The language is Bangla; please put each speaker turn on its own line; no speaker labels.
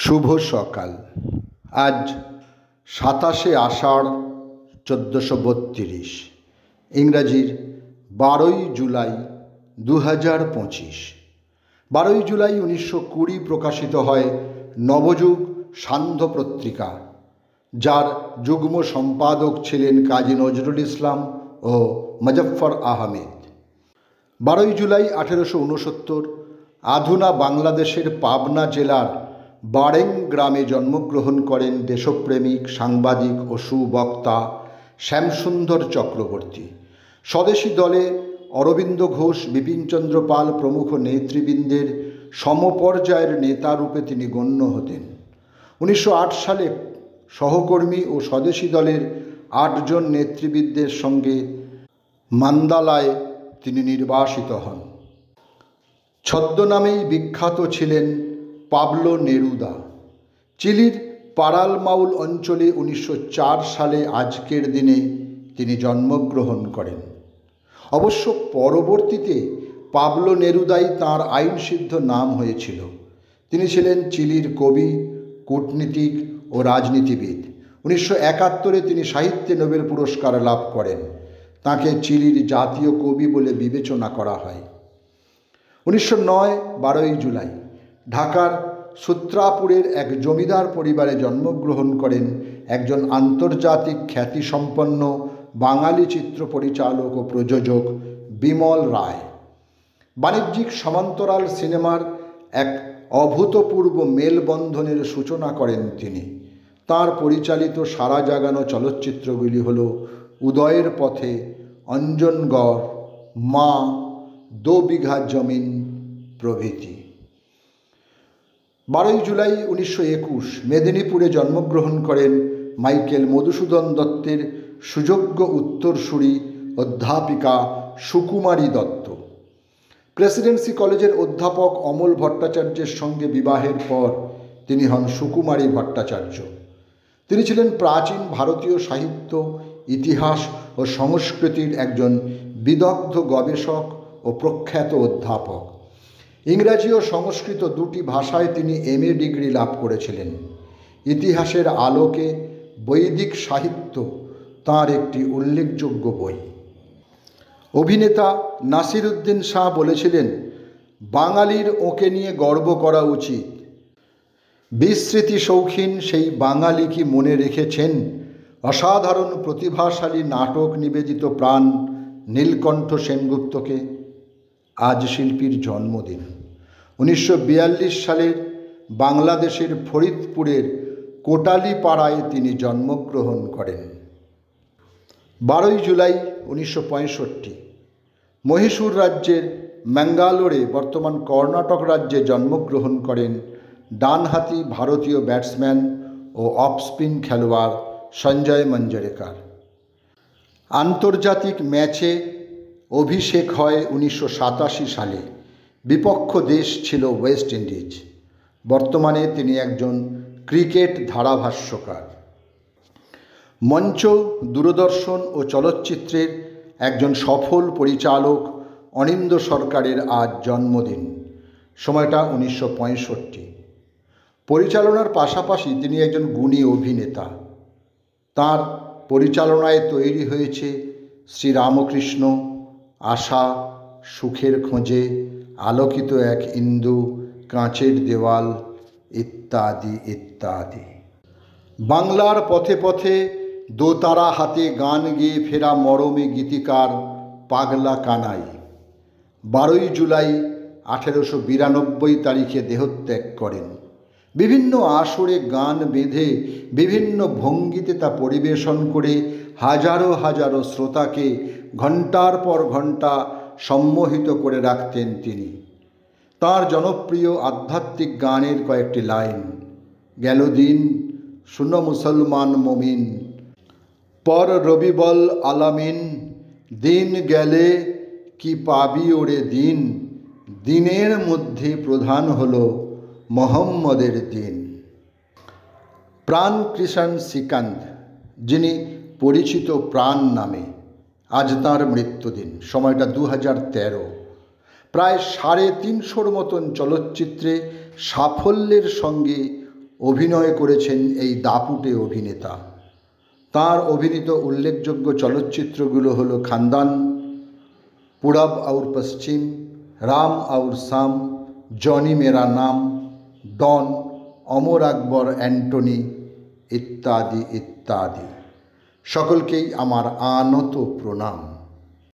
শুভ সকাল। আজ 27শে আষাঢ় 1432, ইংরাজির 12ই জুলাই 2025। 12ই জুলাই 1920 প্রকাশিত হয় নবযুগ সান্ধ্য পত্রিকা, যার যুগ্ম সম্পাদক ছিলেন কাজী নজরুল ইসলাম ও মুজফ্ফর আহমেদ। 12ই জুলাই 1869 আধুনা বাংলাদেশের পাবনা জেলার বারেং গ্রামে জন্মগ্রহণ করেন দেশপ্রেমিক সাংবাদিক ও সুবক্তা শ্যামসুন্দর চক্রবর্তী। স্বদেশী দলে অরবিন্দ ঘোষ, বিপিনচন্দ্র পাল প্রমুখ নেতৃবৃন্দের সমপর্যায়ের নেতারূপে তিনি গণ্য হতেন। 1908 সালে সহকর্মী ও স্বদেশী দলের 8 জন নেতৃবৃন্দের সঙ্গে মান্দালায় তিনি নির্বাসিত হন। ছদ্মনামেই বিখ্যাত ছিলেন পাবলো নেরুদা। চিলির পারালমাউল অঞ্চলে 1904 সালে আজকের দিনে তিনি জন্মগ্রহণ করেন। অবশ্য পরবর্তীতে পাবলো নেরুদাই তাঁর আইনসিদ্ধ নাম হয়েছিল। তিনি ছিলেন চিলির কবি, কূটনীতিক ও রাজনীতিবিদ। 1971 তিনি সাহিত্যে নোবেল পুরস্কার লাভ করেন। তাঁকে চিলির জাতীয় কবি বলে বিবেচনা করা হয়। 1909 12ই জুলাই ঢাকার সূত্রাপুরের এক জমিদার পরিবারে জন্মগ্রহণ করেন একজন আন্তর্জাতিক খ্যাতিসম্পন্ন বাঙালি চিত্র পরিচালক ও প্রযোজক বিমল রায়। বাণিজ্যিক সমান্তরাল সিনেমার এক অভূতপূর্ব মেলবন্ধনের সূচনা করেন তিনি। তাঁর পরিচালিত সারা জাগানো চলচ্চিত্রগুলি হল উদয়ের পথে, অঞ্জনগড়, মা, 2 বিঘা জমিন প্রভৃতি। 12ই জুলাই 1921 মেদিনীপুরে জন্মগ্রহণ করেন মাইকেল মধুসূদন দত্তের সুযোগ্য উত্তরসূরি অধ্যাপিকা সুকুমারী দত্ত। প্রেসিডেন্সি কলেজের অধ্যাপক অমল ভট্টাচার্যের সঙ্গে বিবাহের পর তিনি হন সুকুমারী ভট্টাচার্য। তিনি ছিলেন প্রাচীন ভারতীয় সাহিত্য, ইতিহাস ও সংস্কৃতির একজন বিদগ্ধ গবেষক ও প্রখ্যাত অধ্যাপক। ইংরাজি ও সংস্কৃত দুটি ভাষায় তিনি MA ডিগ্রি লাভ করেছিলেন। ইতিহাসের আলোকে বৈদিক সাহিত্য তাঁর একটি উল্লেখযোগ্য বই। অভিনেতা নাসিরুদ্দিন শাহ বলেছিলেন, বাঙালির ওকে নিয়ে গর্ব করা উচিত। বিস্মৃতি শৌখিন সেই বাঙালি কি মনে রেখেছেন অসাধারণ প্রতিভাশালী নাটক নিবেদিত প্রাণ নীলকণ্ঠ সেনগুপ্তকে? আজ শিল্পীর জন্মদিন। 1942 সালের বাংলাদেশের ফরিদপুরের কোটালীপাড়ায় তিনি জন্মগ্রহণ করেন। 12ই জুলাই 1965 মহীশূর রাজ্যের ম্যাঙ্গালোরে, বর্তমান কর্ণাটক রাজ্যে জন্মগ্রহণ করেন ডানহাতি ভারতীয় ব্যাটসম্যান ও অফ স্পিন খেলোয়াড় সঞ্জয় মঞ্জরেকর। আন্তর্জাতিক ম্যাচে অভিষেক হয় 1987 সালে। বিপক্ষ দেশ ছিল ওয়েস্ট ইন্ডিজ। বর্তমানে তিনি একজন ক্রিকেট ধারাভাষ্যকার। মঞ্চ, দূরদর্শন ও চলচ্চিত্রের একজন সফল পরিচালক অনিন্দ্য সরকারের আজ জন্মদিন। সময়টা 1965। পরিচালনার পাশাপাশি তিনি একজন গুণী অভিনেতা। তাঁর পরিচালনায় তৈরি হয়েছে শ্রীরামকৃষ্ণ, আশা, সুখের খোঁজে, আলোকিত এক ইন্দু, কাঁচের দেওয়াল ইত্যাদি ইত্যাদি। বাংলার পথে পথে দোতারা হাতে গান গেয়ে ফেরা মরমে গীতিকার পাগলা কানাই 12ই জুলাই 1892 তারিখে দেহত্যাগ করেন। বিভিন্ন আসরে গান বেঁধে বিভিন্ন ভঙ্গিতে তা পরিবেশন করে হাজারো হাজারো শ্রোতাকে ঘণ্টার পর ঘণ্টা সম্মোহিত করে রাখতেন তিনি। তাঁর জনপ্রিয় আধ্যাত্মিক গানের কয়েকটি লাইন: গেল দিন শুনো মুসলমান মমিন, পর রবিবল আলামিন, দিন গেলে কি পাবি ওরে দিন, দিনের মধ্যে প্রধান হলো মোহাম্মদের দিন। প্রাণ কৃষণ শ্রীকান্ত, যিনি পরিচিত প্রাণ নামে, আজ তাঁর মৃত্যুদিন। সময়টা 2013। প্রায় 350 মতন চলচ্চিত্রে সাফল্যের সঙ্গে অভিনয় করেছেন এই দাপুটে অভিনেতা। তার অভিনীত উল্লেখযোগ্য চলচ্চিত্রগুলো হলো খানদান, পুরব और পশ্চিম, রাম और শাম, জনি মেরা নাম, ডন, অমর আকবর অ্যান্টনি ইত্যাদি ইত্যাদি। সকলকেই আমার আনত প্রণাম।